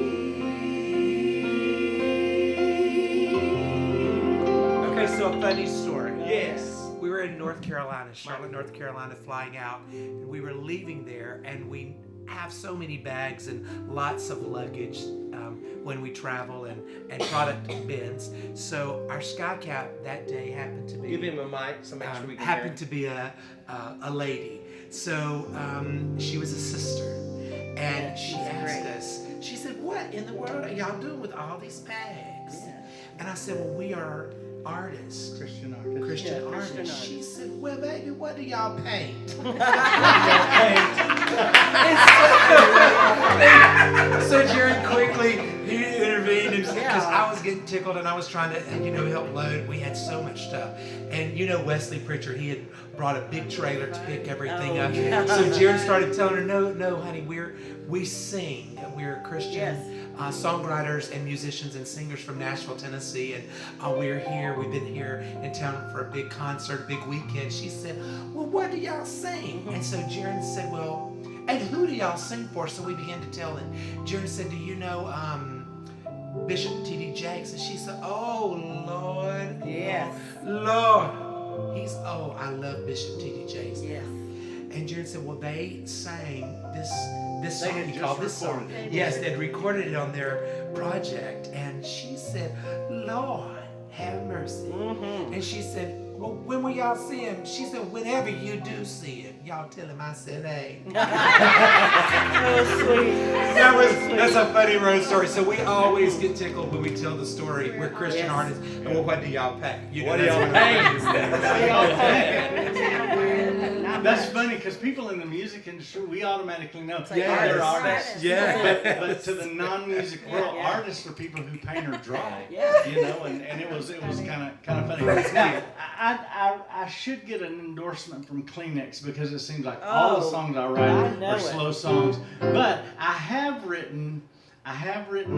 Okay, so a funny story. Yes. We were in North Carolina, Charlotte, North Carolina, flying out. And we were leaving there, and we have so many bags and lots of luggage when we travel and product bins. So our sky cap that day happened to be Give him a mic so make sure we can happened to be a lady. So she was a sister, and she asked us. She said, "What in the world are y'all doing with all these bags?" And I said, "Well, we are artists." Christian artist. Christian Yeah, artists. Christian She said, "Well, baby, what do y'all paint?" So Jared quickly he intervened because I was getting tickled and I was trying to help load. We had so much stuff, and Wesley Pritchard, he had brought a big trailer to pick everything up. yeah. So Jared started telling her, "No, honey, we sing. We're Christian." Songwriters and musicians and singers from Nashville, Tennessee, and we're here. We've been here in town for a big concert, big weekend. She said, "Well, what do y'all sing?" And so Jaron said, "Well, and who do y'all sing for?" So we began to tell, and Jaron said, "Do you know Bishop T.D. Jakes?" And she said, "Oh, Lord, Yes. Lord, I love Bishop T.D. Jakes." Yes. And Jared said, "Well, they sang this They song." had He just called this song. recorded it. Yes, they'd recorded it on their project. And she said, "Lord, have mercy." And she said, "Well, when will y'all see him?" She said, "Whenever you do see him, y'all tell him I said, hey." Oh, sweet. That's a funny road story. So we always get tickled when we tell the story. We're Christian artists. And well, what do y'all pay? What do y'all pay? That's funny because people in the music industry, we automatically know like they're artists. artists. Yeah. But to the non-music world, artists are people who paint or draw. Yeah. And it was kind of funny. Now, I should get an endorsement from Kleenex because it seems like all the songs I I write know are it. slow songs. But I have written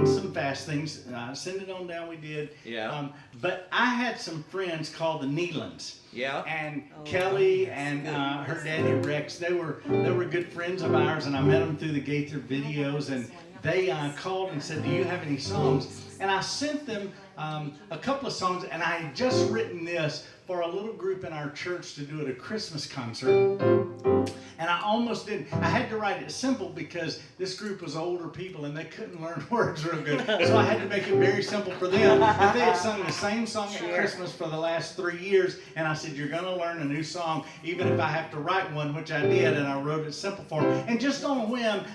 some fast things. Send It On Down we did. Yeah. But I had some friends called the Nealons. Yeah. And Kelly and her daddy Rex, they were good friends of ours, and I met them through the Gaither videos, and they called and said, "Do you have any songs?" And I sent them a couple of songs, and I had just written this for a little group in our church to do at a Christmas concert. And I almost didn't. I had to write it simple because this group was older people and they couldn't learn words real good. So I had to make it very simple for them. If they had sung the same song at Christmas for the last 3 years, and I said, you're going to learn a new song, even if I have to write one, which I did, and I wrote it simple for them. And just on a whim,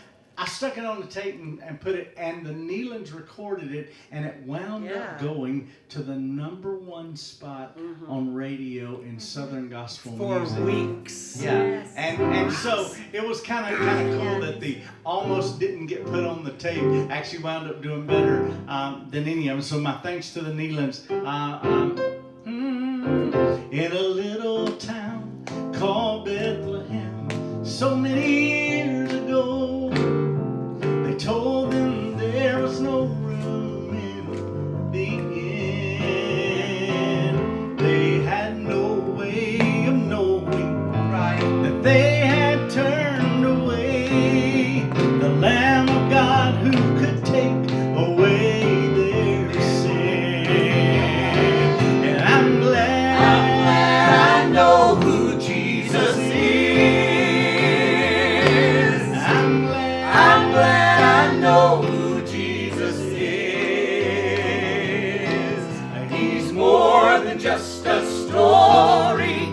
I stuck it on the tape and put it, and the Nealons recorded it, and it wound up going to the #1 spot on radio in Southern gospel music. For weeks. Yeah, and so it was kind of cool that the almost didn't get put on the tape actually wound up doing better than any of them. So my thanks to the Nealons. In a little town called Bethlehem, so many years ago, they told them there was no room in the inn. They had no way of knowing that they had turned away the Lamb of God who could take away their sin. And I'm glad I know who Jesus is. I'm glad I know who Jesus is. He's more than just a story.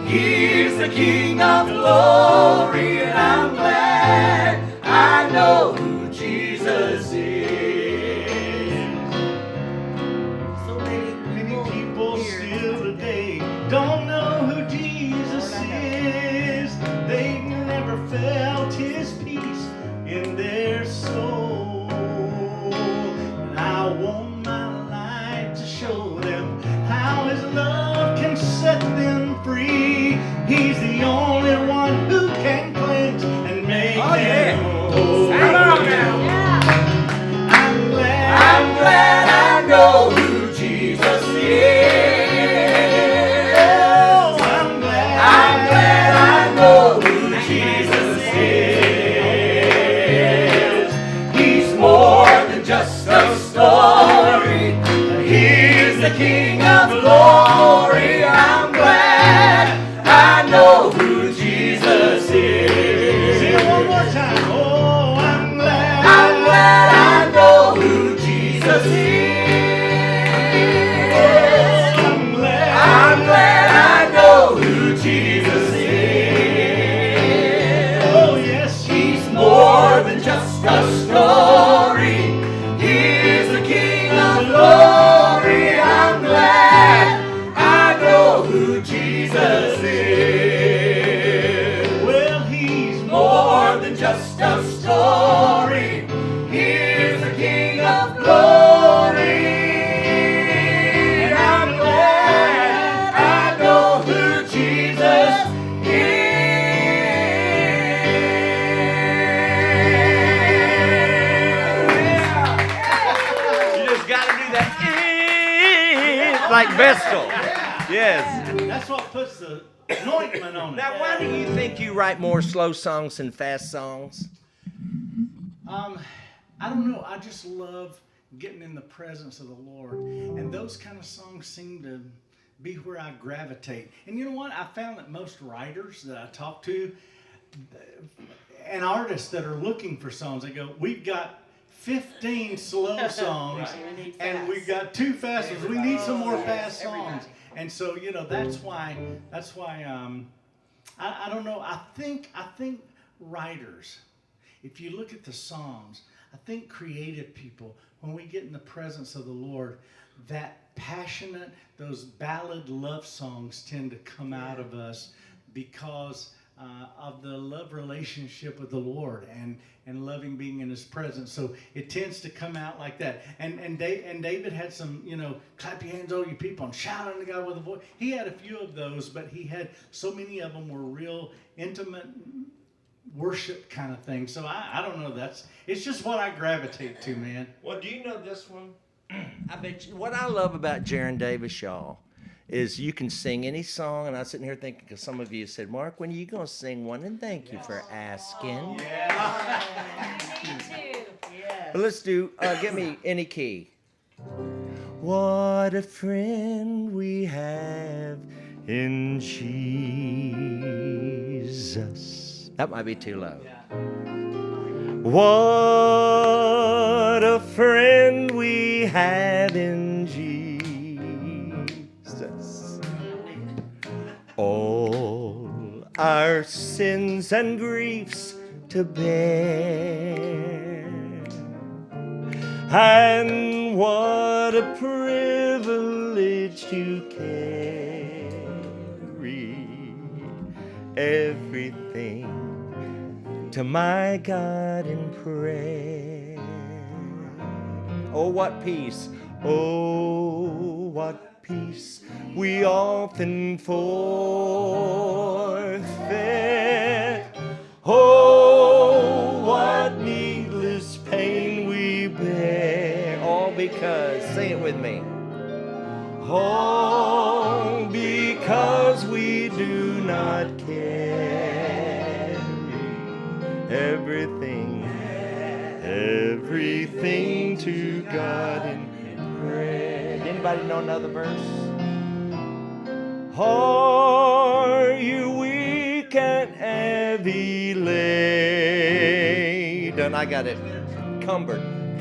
He's the King of glory. And I'm glad I know who Jesus is. So many People still today don't know who Jesus is. They've never felt his peace in their soul. And I want my life to show them how his love can set them free. He's the only one who can cleanse and make them whole. Come on now. I'm glad I know who Jesus is. Oh, I'm glad I know who Jesus is. He's more than just a story. He's the King of glory. I'm glad I know who Jesus is. Sing it one more time. Oh, I'm glad I know who Jesus is. I'm glad I know who Jesus is. Oh, yes, he's more than just a story. He's the King of glory. I'm glad I know who Jesus is. Well, he's more than just a story. He's the King of glory. I'm glad I know who Jesus is. You just got to do that. Like Vestal. Yes. That's what puts the anointment on it. Now, why do you think you write more slow songs than fast songs? I don't know. I just love getting in the presence of the Lord. And those kind of songs seem to be where I gravitate. And you know what? I found that most writers that I talk to and artists that are looking for songs, they go, we've got 15 slow songs and we've got 2 fast ones. We need some more fast songs. And so, you know, that's why I don't know. I think writers, if you look at the Psalms, I think creative people, when we get in the presence of the Lord, that passionate, those ballad love songs tend to come out of us because of the love relationship with the Lord and loving being in his presence. So it tends to come out like that. And David had some, you know, clap your hands, all you people, and shout unto God with a voice. He had a few of those, but he had so many of them were real intimate worship kind of thing. So I don't know. It's just what I gravitate to, man. Well, do you know this one? I bet you. What I love about Geron Davis, y'all, is you can sing any song. And I was sitting here thinking, because some of you said, Mark, when are you going to sing one? And thank you for asking. Me too. But let's do, give me any key. What a friend we have in Jesus. That might be too low. What a friend we have in Jesus. All our sins and griefs to bear. And what a privilege to carry everything to my God in prayer. Oh, what peace! Oh, what peace we often forfeit. Oh, what needless pain we bear. All because, say it with me. All because we do not carry everything to God in prayer. Anybody know another verse? Are you weak and heavy laden? I got it.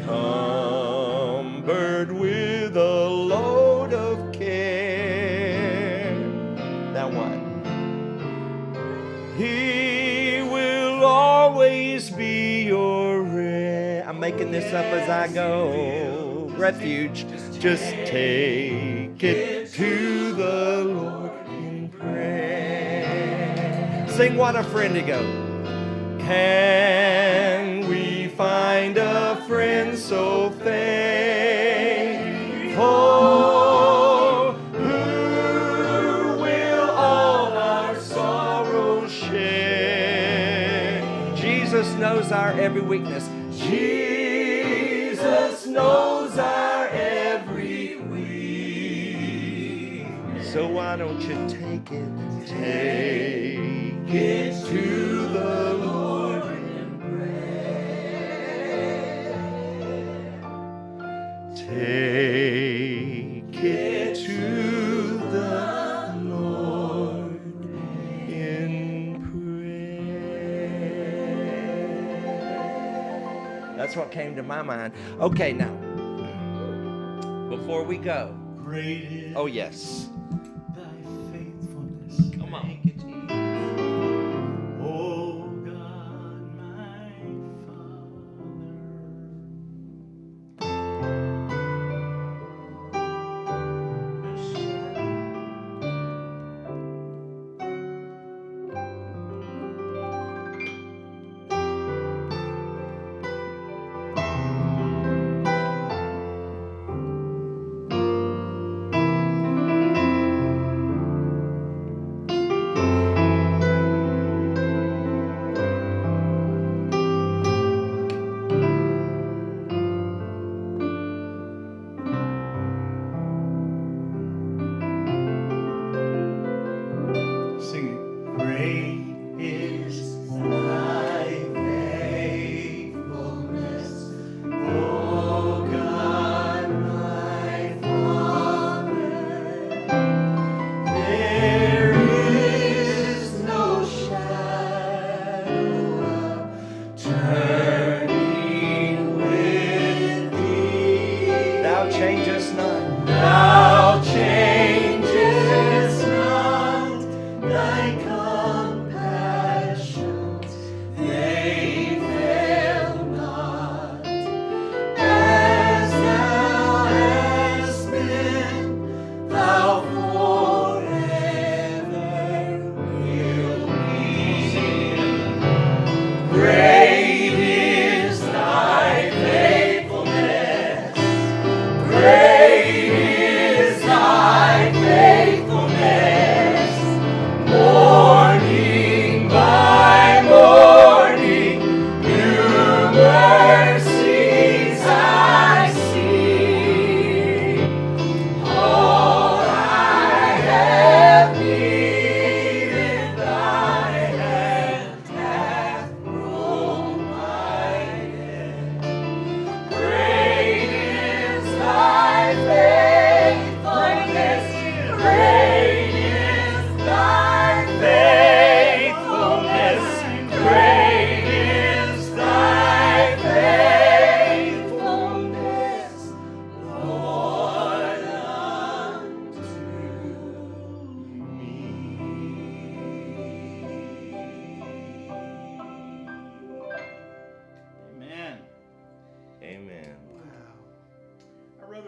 Cumbered with a load of care. That one. He will always be your I'm making this up as I go. Refuge. Just take it to the Lord in prayer. Sing What a Friend to go. Can we find a friend so faithful, who will all our sorrows share? Jesus knows our every weakness. Jesus knows our every weakness. So why don't you take it to the Lord in prayer. Take it to the Lord in prayer. That's what came to my mind. Okay, now, before we go. Great is Oh, yes. thy faithfulness. Come on. Oh God, my Sing it. Great is thy faithfulness, O God, my Father. There is no shadow of turning with thee. Thou changest not. Thou changest not, thy compassion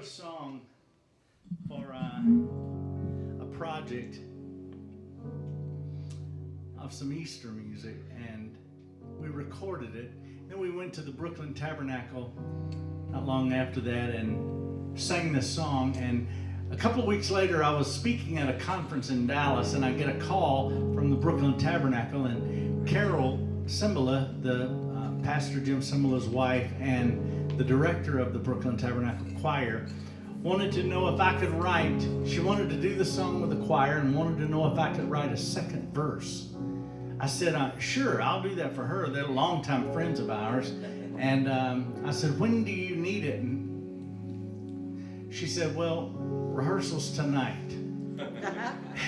song for a project of some Easter music, and we recorded it. Then we went to the Brooklyn Tabernacle not long after that and sang this song. And a couple of weeks later, I was speaking at a conference in Dallas, and I get a call from the Brooklyn Tabernacle, and Carol Cimbala, the Pastor Jim Cimbala's wife and the director of the Brooklyn Tabernacle Choir, wanted to know if I could write. She wanted to do the song with the choir and wanted to know if I could write a second verse. I said, sure, I'll do that for her. They're longtime friends of ours. And I said, when do you need it? And she said, well, rehearsal's tonight.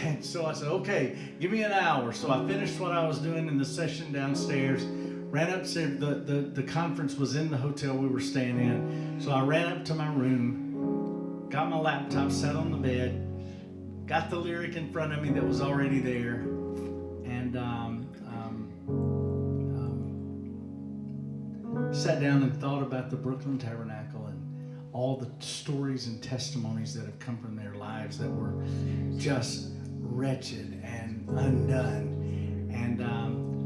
And so I said, okay, give me an hour. So I finished what I was doing in the session downstairs, ran upstairs. The conference was in the hotel we were staying in. So I ran up to my room, got my laptop, sat on the bed, got the lyric in front of me that was already there, and sat down and thought about the Brooklyn Tabernacle and all the stories and testimonies that have come from their lives that were just wretched and undone, and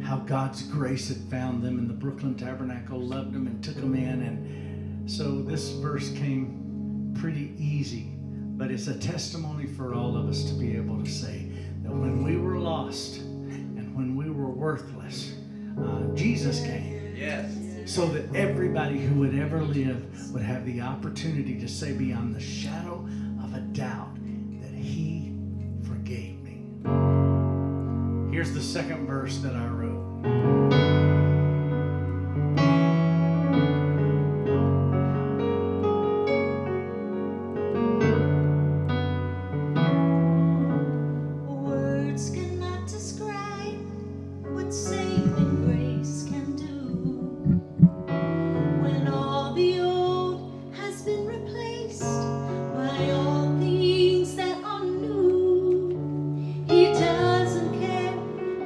how God's grace had found them, and the Brooklyn Tabernacle loved them and took them in. And so this verse came pretty easy, but it's a testimony for all of us to be able to say that when we were lost and when we were worthless, Jesus came. Yes. So that everybody who would ever live would have the opportunity to say beyond the shadow of a doubt that He forgave me. Here's the second verse that I wrote. Words cannot describe what saving grace can do. When all the old has been replaced by all things that are new, He doesn't care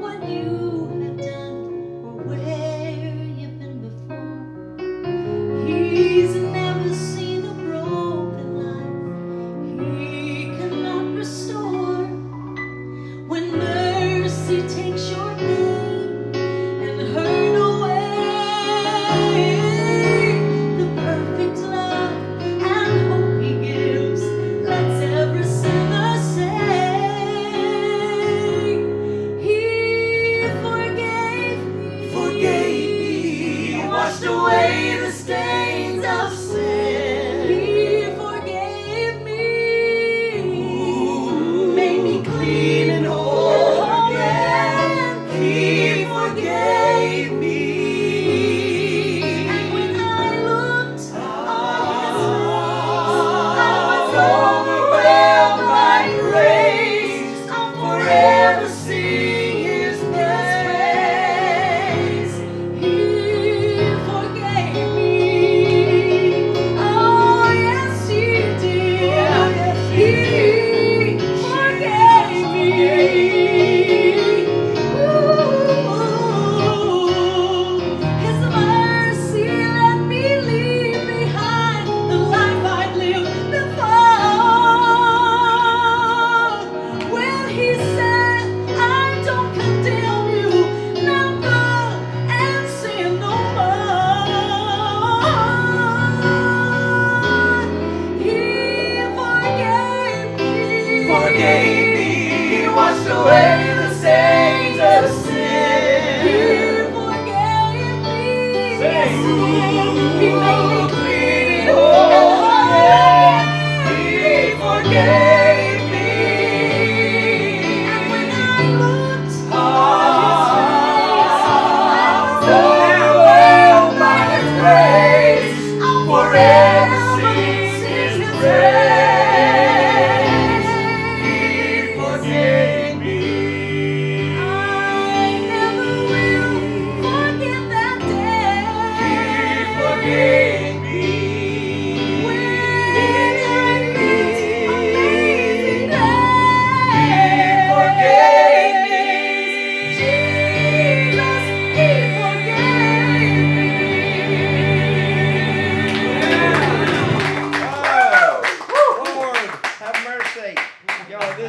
what you have done or where you've been before. He's never seen a broken life He cannot restore. When mercy takes your pain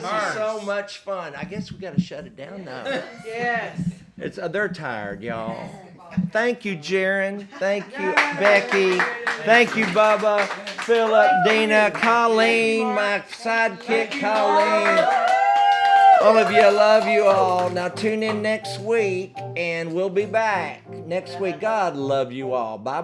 This is so much fun. I guess we got to shut it down now. Yes. It's they're tired, y'all. Thank you, Geron. Thank you, Becky. Thank you, Bubba, Philip, Dina, Colleen, my sidekick, Colleen. All of you, I love you all. Now tune in next week, and we'll be back next week. God love you all. Bye.